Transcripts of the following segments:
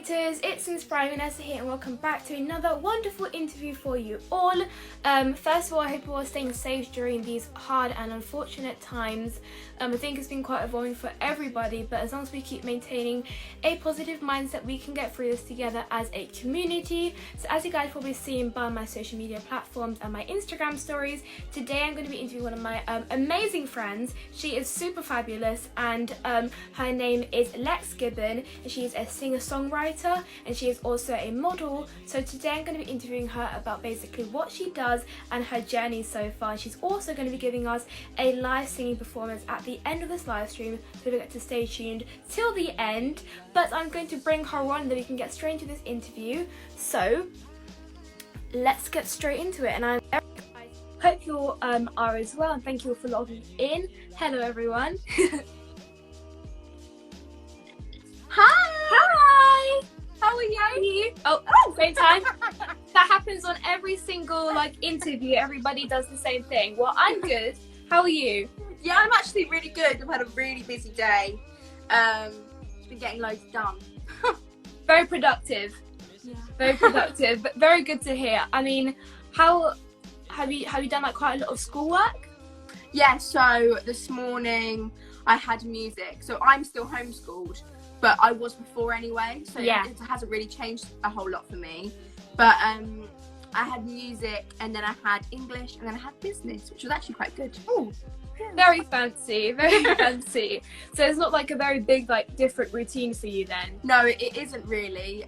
Inspirators, it's Inspiring Vanessa here and welcome back to another wonderful interview for you all. First of all, I hope you all are staying safe during these hard and unfortunate times. I think it's been quite overwhelming for everybody, but as long as we keep maintaining a positive mindset, we can get through this together as a community. So as you guys probably seen by my social media platforms and my Instagram stories, today I'm going to be interviewing one of my amazing friends. She is super fabulous and her name is Lex Gibbon and she is a singer-songwriter and she is also a model. So today I'm going to be interviewing her about basically what she does and her journey so far. She's also going to be giving us a live singing performance at the end of this live stream, so don't forget to stay tuned till the end. But I'm going to bring her on and then we can get straight into this interview. So let's get straight into it, and I'm very excited. Hope you all are as well, and thank you all for logging in. Hello everyone. Hi! How are you? Oh, same time. That happens on every single interview. Everybody does the same thing. Well, I'm good. How are you? Yeah, I'm actually really good. I've had a really busy day. Been getting loads done. Very productive. Yeah. Very productive, but very good to hear. I mean, how have you done quite a lot of schoolwork? Yeah, so this morning I had music. So I'm still homeschooled, but I was before anyway. So yeah, it hasn't really changed a whole lot for me. But I had music, and then I had English, and then I had business, which was actually quite good. Oh, very fancy, very fancy. So it's not a very big different routine for you then? No, it isn't really.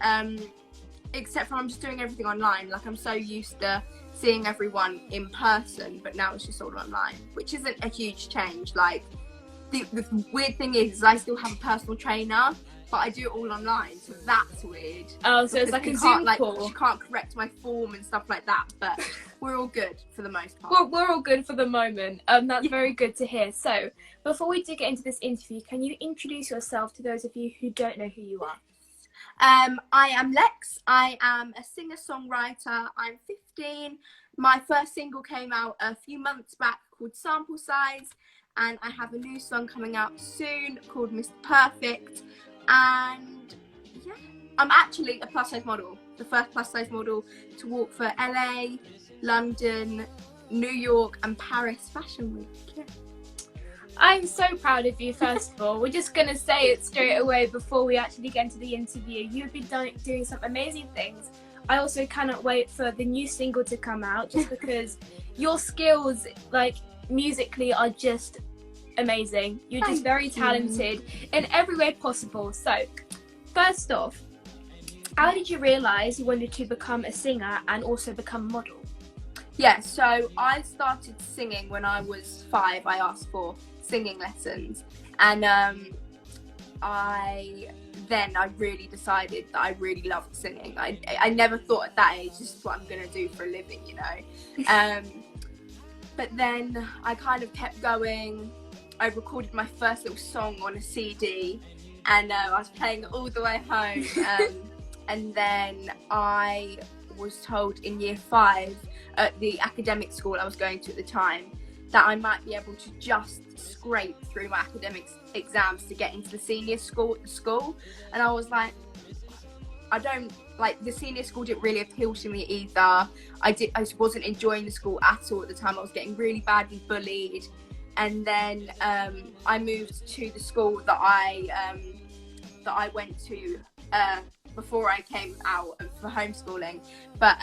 Except for I'm just doing everything online. I'm so used to seeing everyone in person, but now it's just all online, which isn't a huge change. The weird thing is I still have a personal trainer, but I do it all online, so that's weird. Oh, so it's like a Zoom call. She can't correct my form and stuff like that, but we're all good for the most part. Well, we're all good for the moment. That's very good to hear. So, before we do get into this interview, can you introduce yourself to those of you who don't know who you are? I am Lex. I am a singer-songwriter. I'm 15. My first single came out a few months back called Sample Size, and I have a new song coming out soon called Mr. Perfect. And yeah, I'm actually a plus-size model, the first plus-size model to walk for LA, London, New York and Paris Fashion Week. Yeah. I'm so proud of you, first of all. We're just going to say it straight away before we actually get into the interview. You've been doing some amazing things. I also cannot wait for the new single to come out, just because your skills, musically, are just amazing. You're just very talented in every way possible. So, first off, how did you realise you wanted to become a singer and also become a model? Yeah, so I started singing when I was 5. I asked for singing lessons, and I really decided that I really loved singing. I never thought at that age this is what I'm gonna do for a living, you know. But then I kind of kept going. I recorded my first little song on a CD, and I was playing it all the way home. And then I was told in year 5 at the academic school I was going to at the time that I might be able to just scrape through my academics exams to get into the senior school. And I was like, the senior school didn't really appeal to me either. I wasn't enjoying the school at all at the time. I was getting really badly bullied. And then I moved to the school that I went to before I came out for homeschooling. But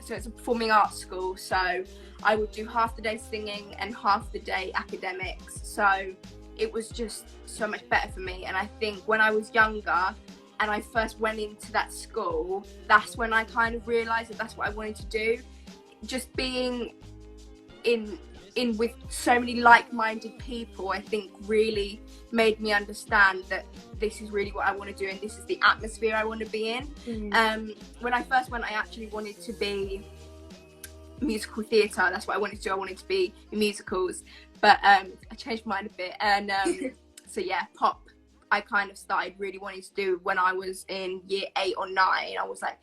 so it's a performing arts school, so I would do half the day singing and half the day academics. So it was just so much better for me. And I think when I was younger and I first went into that school, that's when I kind of realised that that's what I wanted to do. Just being in with so many like-minded people, I think really made me understand that this is really what I want to do and this is the atmosphere I want to be in. When I first went, I actually wanted to be musical theatre. That's what I wanted to do. I wanted to be in musicals, but I changed my mind a bit, and so yeah, pop I kind of started really wanting to do when I was in year 8 or 9. I was like,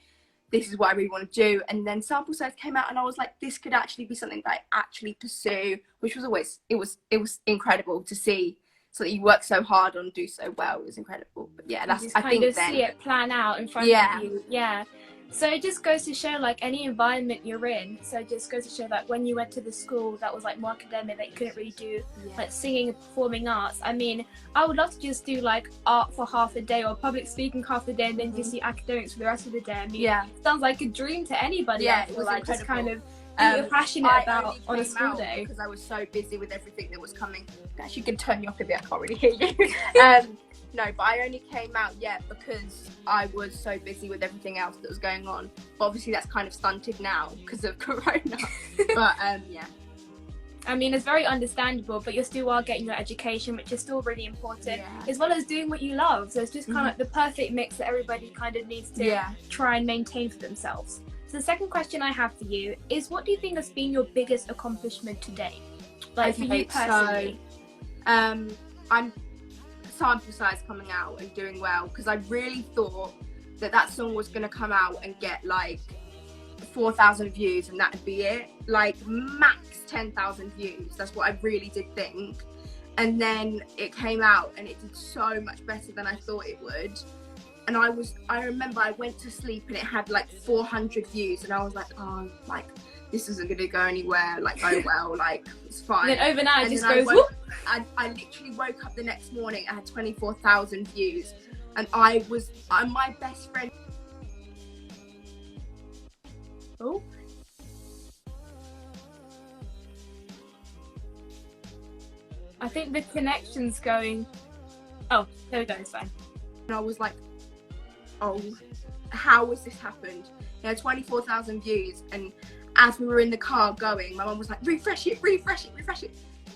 this is what I really want to do. And then Sample Size came out and I was like, this could actually be something that I actually pursue, which was always, it was incredible to see something you work so hard on, do so well, is incredible. But yeah, that's, I think then see it plan out in front of you. Yeah. So it just goes to show, like, any environment you're in. So it just goes to show that when you went to the school that was like more academic, that you couldn't really do like singing and performing arts. I mean, I would love to just do like art for half a day or public speaking half a day, and then just do academics for the rest of the day. I mean, it sounds like a dream to anybody. Yeah, I it was like incredible. Just kind of you're passionate about on a school day. Because I was so busy with everything that was coming. Actually, you can turn you off a bit. I can't really hear you. No, but I only came out because I was so busy with everything else that was going on. But obviously that's kind of stunted now because of Corona. But yeah. I mean, it's very understandable, but you still are getting your education, which is still really important, as well as doing what you love. So it's just kind of like the perfect mix that everybody kind of needs to try and maintain for themselves. So the second question I have for you is, what do you think has been your biggest accomplishment today? Like for you personally? So, I'm sample size coming out and doing well, because I really thought that song was going to come out and get like 4,000 views and that'd be it, like max 10,000 views. That's what I really did think. And then it came out and it did so much better than I thought it would. And I remember I went to sleep and it had like 400 views, and I was like, oh, like this isn't going to go anywhere, like, oh well, like it's fine. And then overnight and it just goes I literally woke up the next morning, I had 24,000 views, and I'm my best friend. Oh, I think the connection's going. Oh, there we go, it's fine. And I was like, oh, how has this happened? You know, 24,000 views, and as we were in the car going, my mum was like, refresh it.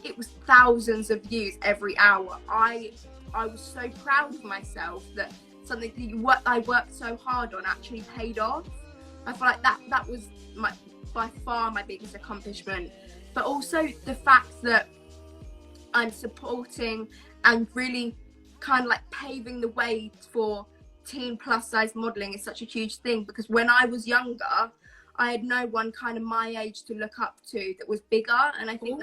It was thousands of views every hour. I was so proud of myself that something that I worked so hard on actually paid off. I feel like that was by far my biggest accomplishment. But also the fact that I'm supporting and really kind of like paving the way for teen plus size modelling is such a huge thing, because when I was younger, I had no one kind of my age to look up to that was bigger, and I think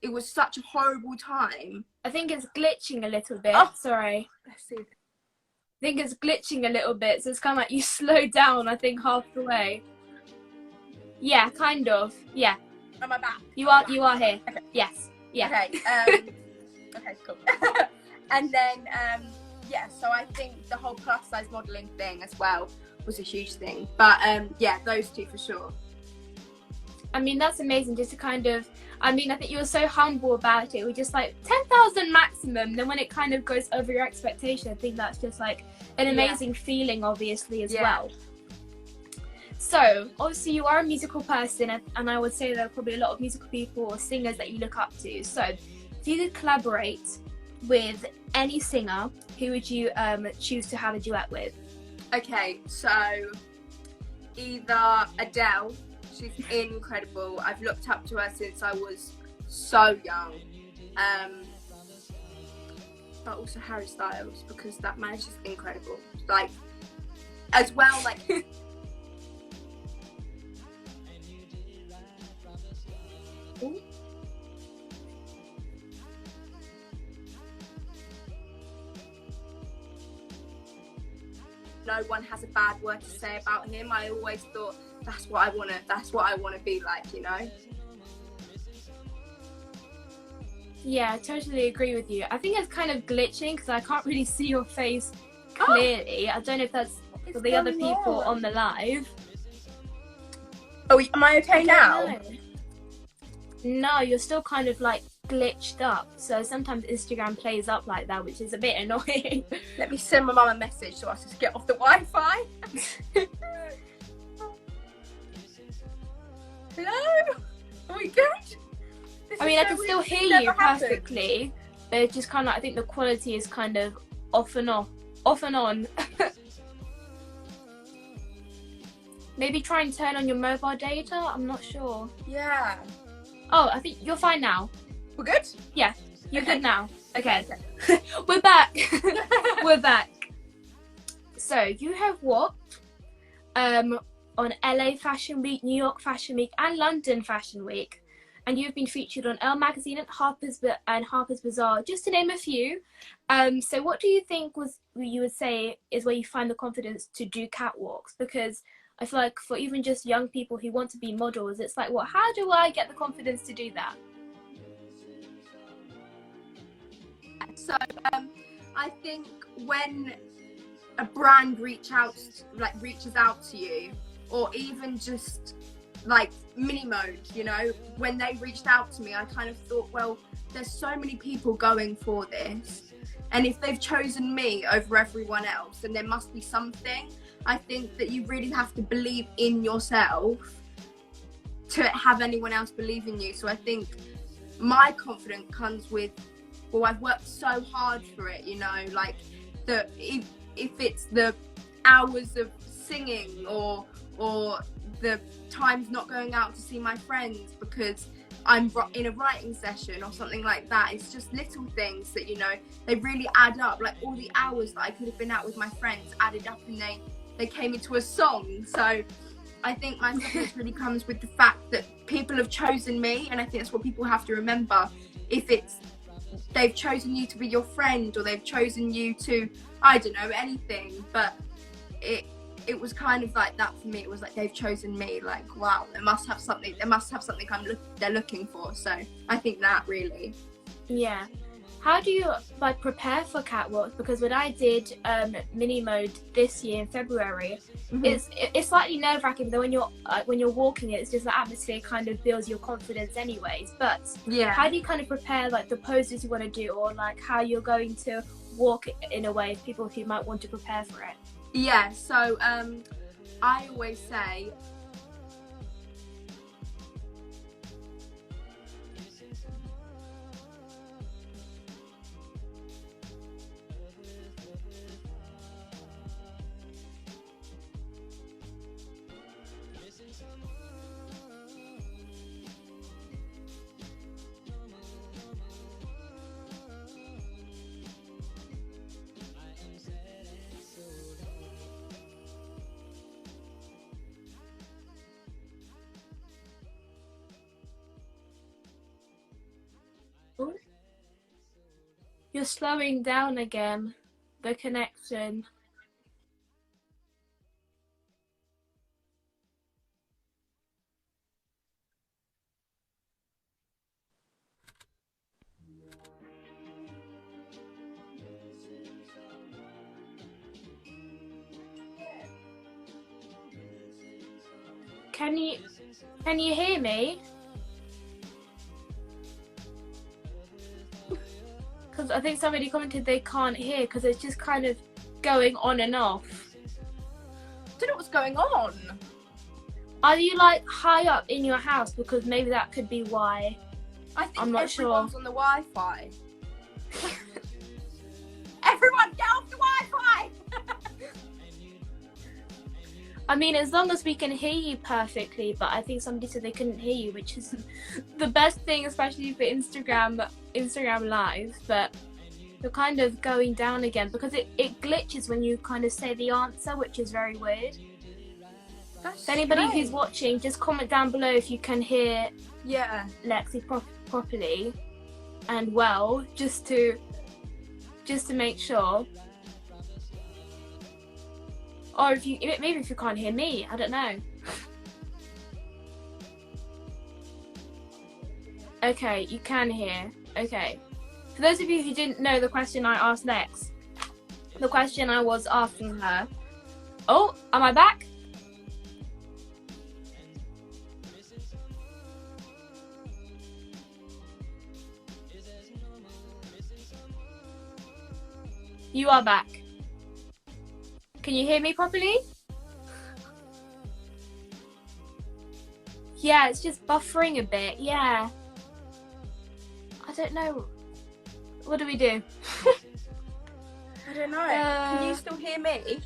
it was such a horrible time. I think it's glitching a little bit. Oh, sorry. Let's see. I think it's glitching a little bit, so it's kind of like you slow down, I think, half the way. Yeah, kind of. Yeah. Am I back? You are here. Okay. Yes. Yeah. Okay. Okay, cool. And then, so I think the whole plus size modelling thing as well was a huge thing. But yeah, those two for sure. I mean, that's amazing, just to kind of, I mean, I think you were so humble about it. We're just like 10,000 maximum. Then when it kind of goes over your expectation, I think that's just like an amazing feeling, obviously, as well. So obviously you are a musical person, and I would say there are probably a lot of musical people or singers that you look up to. So if you could collaborate with any singer, who would you choose to have a duet with? Okay, so either Adele, she's incredible. I've looked up to her since I was so young. But also Harry Styles, because that man is just incredible. Like, as well, like no one has a bad word to say about him. I always thought that's what I wanna be like, you know? Yeah, I totally agree with you. I think it's kind of glitching because I can't really see your face clearly. I don't know if that's for the other people on the live. Oh, am I okay now? No, you're still kind of like glitched up. So sometimes Instagram plays up like that, which is a bit annoying. Let me send my mum a message so I just get off the Wi-Fi. Hello? Are we good? I mean, I can still hear you perfectly, but it's just kind of, I think the quality is kind of off and on. Maybe try and turn on your mobile data. I'm not sure. Yeah. Oh, I think you're fine now. We're good? Yeah, you're good now. Okay. We're back. We're back. So you have worked on LA Fashion Week, New York Fashion Week, and London Fashion Week. and you've been featured on Elle magazine and Harper's Bazaar, just to name a few. So what do you think you would say is where you find the confidence to do catwalks? Because I feel like for even just young people who want to be models, it's like, well, how do I get the confidence to do that? So I think when a brand reaches out to you, or even just like Mini Mode, you know, when they reached out to me, I kind of thought, well, there's so many people going for this, and if they've chosen me over everyone else, then there must be something. I think that you really have to believe in yourself to have anyone else believe in you. So I think my confidence comes with, well, I've worked so hard for it, you know, like if it's the hours of singing or the times not going out to see my friends because I'm in a writing session or something like that. It's just little things that, you know, they really add up. Like all the hours that I could have been out with my friends added up, and they came into a song. So I think my confidence really comes with the fact that people have chosen me, and I think that's what people have to remember. If it's they've chosen you to be your friend, or they've chosen you to, I don't know, anything, but it was kind of like that for me. It was like, they've chosen me, like, wow, they must have something they're looking for. So I think that really. Yeah. How do you like prepare for catwalks? Because when I did Mini Mode this year in February, it's slightly nerve-wracking, though when you're walking it's just the atmosphere kind of builds your confidence anyways. But yeah, how do you kind of prepare like the poses you want to do, or like how you're going to walk in a way for people who might want to prepare for it? Yeah, so I always say, You're slowing down again, the connection. Can you hear me? Because I think somebody commented they can't hear because it's just kind of going on and off. I don't know what's going on. Are you like high up in your house? Because maybe that could be why. I think I'm not everyone's sure. on the Wi-Fi. Everyone get off the Wi-Fi! I mean, as long as we can hear you perfectly, but I think somebody said they couldn't hear you, which is the best thing, especially for Instagram Live. But you're kind of going down again because it glitches when you kind of say the answer, which is very weird. That's So anybody strange. who's watching, just comment down below if you can hear Lexi properly and well, just to make sure. Or if you can't hear me, I don't know. Okay, you can hear. Okay. For those of you who didn't know the question I asked Lex, the question I was asking her. Oh, am I back? You are back. Can you hear me properly? Yeah, it's just buffering a bit. Yeah. I don't know. What do we do? I don't know. Can you still hear me?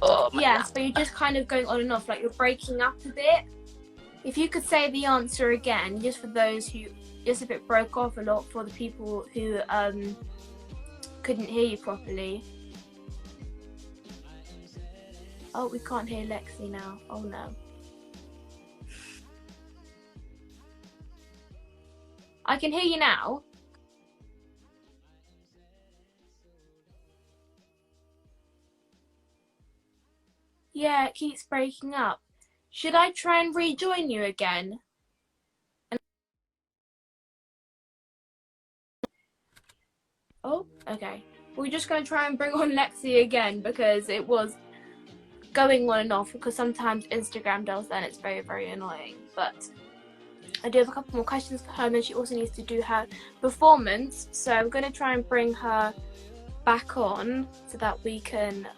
Oh, yes, but you're just kind of going on and off, like you're breaking up a bit. If you could say the answer again, just for those who just a bit broke off a lot, for the people who couldn't hear you properly. Oh, we can't hear Lexi now. Oh no. I can hear you now. Yeah, it keeps breaking up. Should I try and rejoin you again? Oh, okay. We're just going to try and bring on Lexi again because it was going on and off, because sometimes Instagram does that and it's very, very annoying. But I do have a couple more questions for her, and then she also needs to do her performance. So I'm going to try and bring her back on so that we can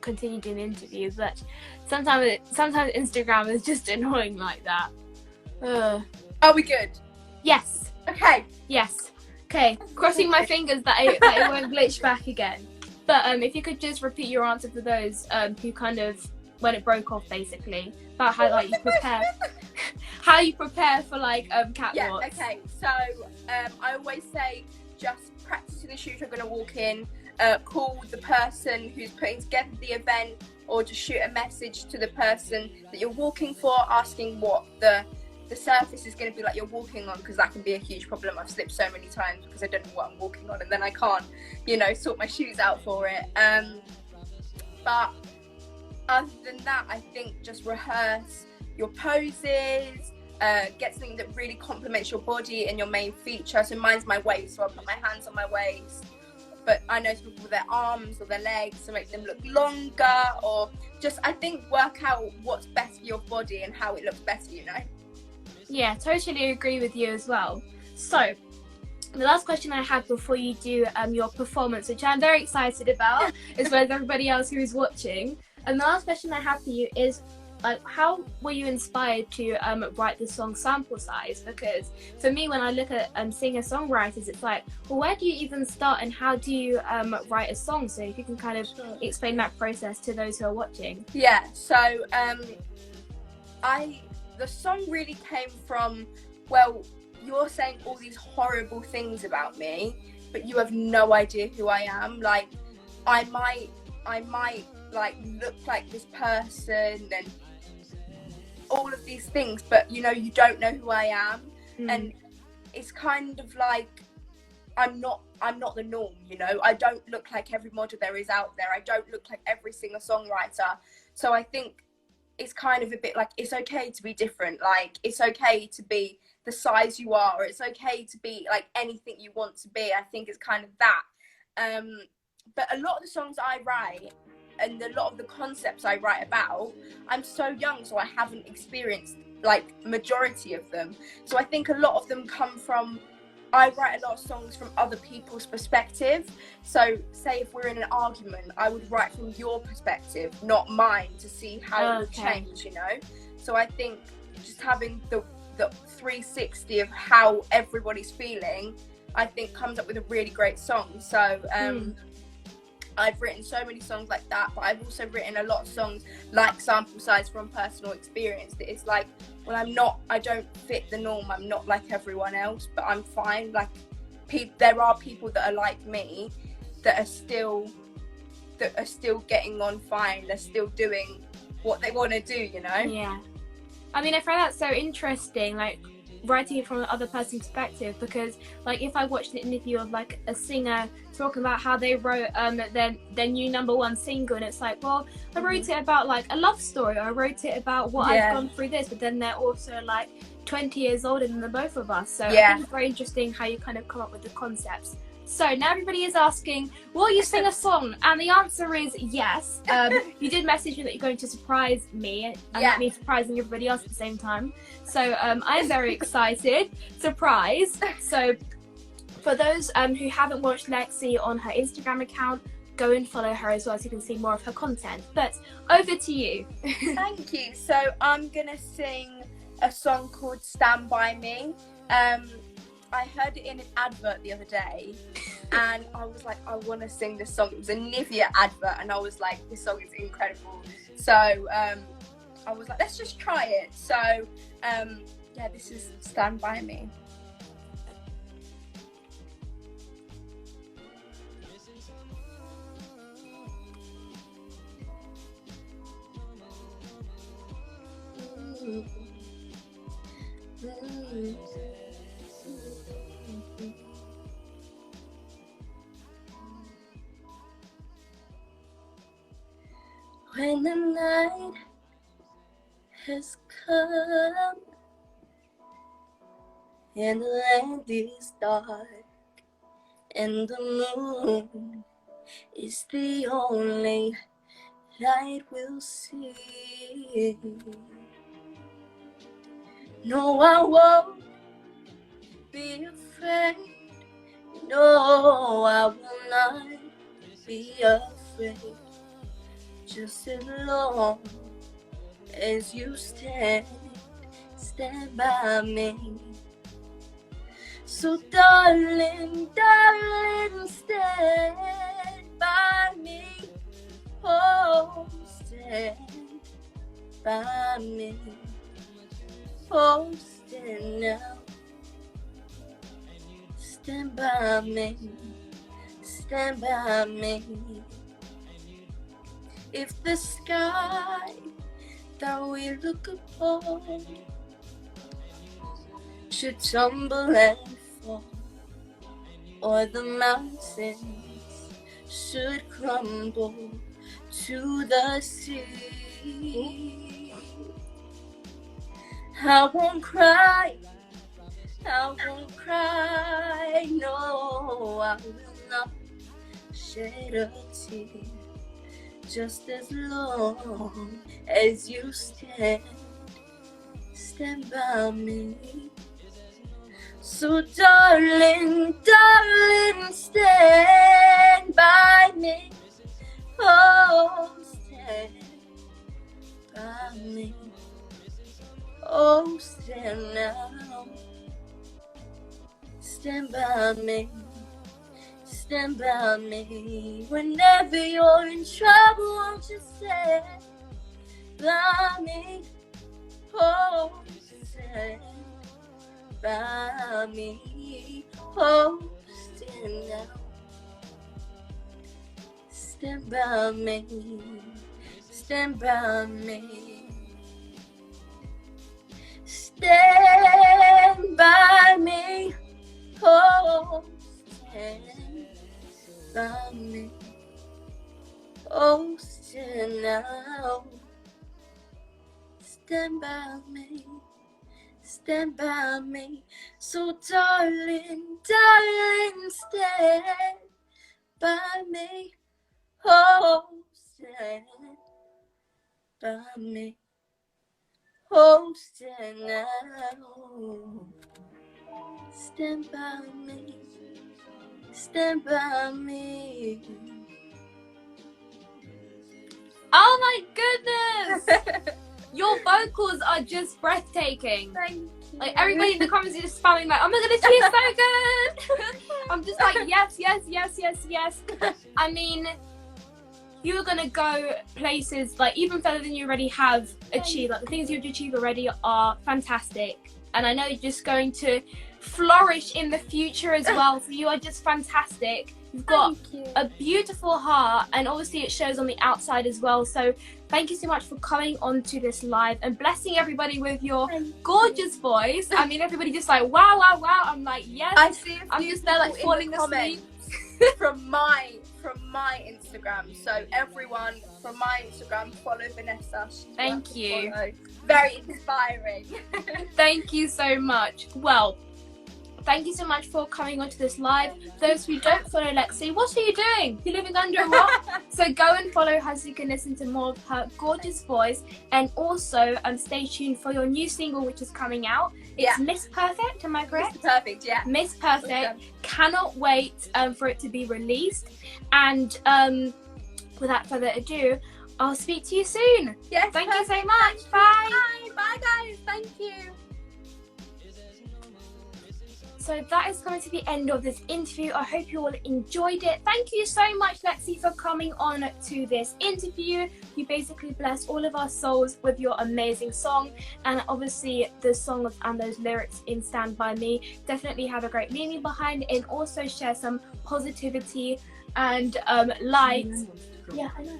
continue doing the interview. But sometimes Instagram is just annoying like that. Are we good? Yes. Okay. Yes. Okay. Crossing my fingers that it won't glitch back again. But if you could just repeat your answer for those who kind of, when it broke off, basically, about how like you prepare, how you prepare for like catwalks. Yeah. Okay. So I always say just practice in the shoes you're going to walk in. Call the person who's putting together the event, or just shoot a message to the person that you're walking for, asking what the surface is going to be like you're walking on, because that can be a huge problem. I've slipped so many times because I don't know what I'm walking on, and then I can't, sort my shoes out for it. But other than that, I think just rehearse your poses, get something that really complements your body and your main feature. So mine's my waist, so I put my hands on my waist. But I know some people with their arms or their legs to make them look longer, or just, I think, work out what's best for your body and how it looks better, Yeah, totally agree with you as well. So, the last question I had before you do your performance, which I'm very excited about, as well as everybody else who is watching. And the last question I have for you is, how were you inspired to write the song Sample Size? Because for me, when I look at singer-songwriters, it's like, well, where do you even start and how do you write a song? So if you can kind of explain that process to those who are watching. Yeah, so the song really came from, well, you're saying all these horrible things about me, but you have no idea who I am. Like, I might like look like this person and all of these things, but you don't know who I am. And it's kind of like I'm not the norm. I don't look like every model there is out there. I don't look like every singer-songwriter. So I think it's kind of a bit like, it's okay to be different. Like, it's okay to be the size you are, or it's okay to be like anything you want to be. I think it's kind of that. But a lot of the songs I write and a lot of the concepts I write about, I'm so young, so I haven't experienced like majority of them. So I think a lot of them come from, I write a lot of songs from other people's perspective. So say if we're in an argument, I would write from your perspective, not mine, to see how it would change, So I think just having the 360 of how everybody's feeling, I think comes up with a really great song. So I've written so many songs like that, but I've also written a lot of songs like Sample Size from personal experience, that it's like, well, I don't fit the norm, I'm not like everyone else, but I'm fine. Like, there are people that are like me that are still getting on fine, they're still doing what they want to do, Yeah, I mean, I find that so interesting, like writing it from the other person's perspective, because like if I watched an interview of like a singer talking about how they wrote their new #1 single, and it's like, well, I wrote it about like a love story, or I wrote it about what I've gone through this, but then they're also like 20 years older than the both of us. So I think it's very interesting how you kind of come up with the concepts. So now everybody is asking, will you sing a song? And the answer is yes. You did message me that you're going to surprise me, and that means surprising everybody else at the same time. So I'm very excited. Surprise. So for those who haven't watched Lexi on her Instagram account, go and follow her as well so you can see more of her content. But over to you. Thank you. So I'm going to sing a song called Stand By Me. I heard it in an advert the other day and I was like, I want to sing this song. It was a Nivea advert and I was like, this song is incredible. So I was like, let's just try it. So this is Stand By Me. and the night has come, and the land is dark, and the moon is the only light we'll see. No, I won't be afraid. No, I will not be afraid. Just as long as you stand by me. So darling, darling, stand by me. Oh, stand by me. Oh, stand now. Stand by me. Stand by me. If the sky that we look upon should tumble and fall, or the mountains should crumble to the sea, I won't cry, I won't cry, no, I will not shed a tear, just as long as you stand by me. So darling, darling, stand by me. Oh, stand by me. Oh, stand now. Stand by me. Stand by me. Whenever you're in trouble, won't you stand by me? Oh, stand by me. Oh, stand now. Stand by me. Stand by me. Stand by me. Oh, stand by me. Oh, stand now. Stand by me. Stand by me. So darling, darling, stand by me. Oh, stand by me. Oh, stand now. Stand by me. Stand by me. Oh my goodness! Your vocals are just breathtaking. Thank you. Like, everybody in the comments is just spamming like, oh my goodness, she's so good! I'm just like, yes, yes, yes, yes, yes. I mean, you're gonna go places like even further than you already have achieved. Like, the things you've achieved already are fantastic, and I know you're just going to flourish in the future as well. So you are just fantastic. You've got a beautiful heart, and obviously it shows on the outside as well. So thank you so much for coming on to this live and blessing everybody with your gorgeous voice. I mean, everybody just like, wow, wow, wow. I'm like, yes. I see I'm just there like falling asleep. from my Instagram. So everyone from my Instagram, follow Vanessa. She's Thank you. Follow. Very inspiring. Thank you so much. Well, thank you so much for coming onto this live. Those who don't follow Lexi, what are you doing? You're living under a rock? So go and follow her so you can listen to more of her gorgeous voice, and also stay tuned for your new single which is coming out. It's Miss Perfect, am I correct? Miss Perfect, yeah. Miss Perfect. Cannot wait for it to be released. And without further ado, I'll speak to you soon. Yes. Thank you so much. Bye. Bye guys. Thank you. So that is coming to the end of this interview. I hope you all enjoyed it. Thank you so much, Lexi, for coming on to this interview. You basically blessed all of our souls with your amazing song, and obviously the song and those lyrics in Stand By Me definitely have a great meaning behind it, and also share some positivity and light. Yeah, I know.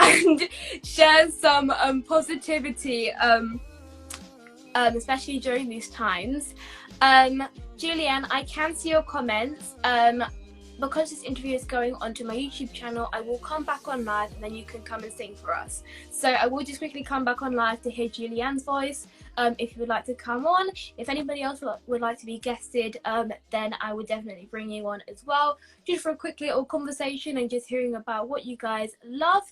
And share some positivity, especially during these times. Julianne, I can see your comments. because this interview is going onto my YouTube channel, I will come back on live and then you can come and sing for us. So I will just quickly come back on live to hear Julianne's voice. If you would like to come on, if anybody else would like to be guested, then I would definitely bring you on as well, just for a quick little conversation and just hearing about what you guys love.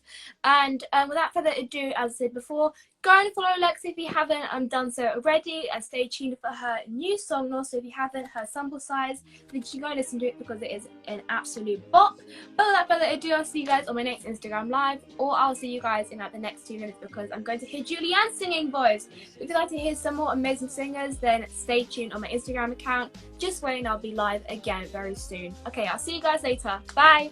And without further ado, as I said before, go and follow Lex if you haven't done so already, and stay tuned for her new song. Also, if you haven't, her sample size, then you can go and listen to it because it is an absolute bop. But without further ado, I'll see you guys on my next Instagram live, or I'll see you guys in like the next 2 minutes because I'm going to hear Julianne's singing voice. If you'd like to hear some more amazing singers, then stay tuned on my Instagram account. Just waiting, I'll be live again very soon. Okay, I'll see you guys later. Bye.